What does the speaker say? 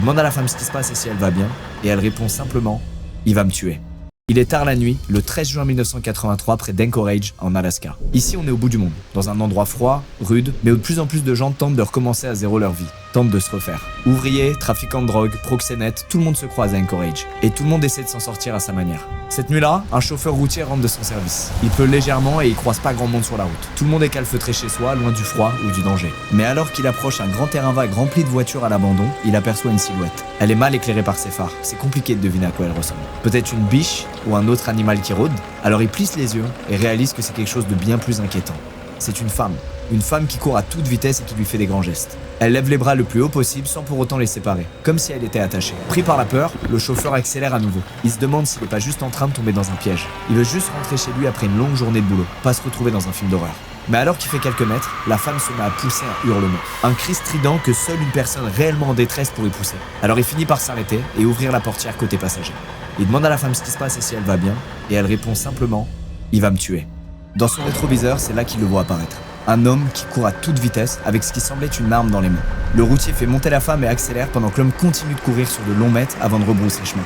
Il demande à la femme ce qui se passe et si elle va bien, et elle répond simplement « Il va me tuer ». Il est tard la nuit, le 13 juin 1983, près d'Anchorage, en Alaska. Ici, on est au bout du monde, dans un endroit froid, rude, mais où de plus en plus de gens tentent de recommencer à zéro leur vie, tentent de se refaire. Ouvriers, trafiquants de drogue, proxénètes, tout le monde se croise à Anchorage, et tout le monde essaie de s'en sortir à sa manière. Cette nuit-là, un chauffeur routier rentre de son service. Il pleut légèrement et il croise pas grand monde sur la route. Tout le monde est calfeutré chez soi, loin du froid ou du danger. Mais alors qu'il approche un grand terrain vague rempli de voitures à l'abandon, il aperçoit une silhouette. Elle est mal éclairée par ses phares, c'est compliqué de deviner à quoi elle ressemble. Peut-être une biche ou un autre animal qui rôde. Alors il plisse les yeux et réalise que c'est quelque chose de bien plus inquiétant. C'est une femme qui court à toute vitesse et qui lui fait des grands gestes. Elle lève les bras le plus haut possible sans pour autant les séparer, comme si elle était attachée. Pris par la peur, le chauffeur accélère à nouveau. Il se demande s'il n'est pas juste en train de tomber dans un piège. Il veut juste rentrer chez lui après une longue journée de boulot, pas se retrouver dans un film d'horreur. Mais alors qu'il fait quelques mètres, la femme se met à pousser un hurlement. Un cri strident que seule une personne réellement en détresse pourrait pousser. Alors il finit par s'arrêter et ouvrir la portière côté passager. Il demande à la femme ce qui se passe et si elle va bien, et elle répond simplement « Il va me tuer ». Dans son rétroviseur, c'est là qu'il le voit apparaître. Un homme qui court à toute vitesse avec ce qui semblait une arme dans les mains. Le routier fait monter la femme et accélère pendant que l'homme continue de courir sur de longs mètres avant de rebrousser chemin.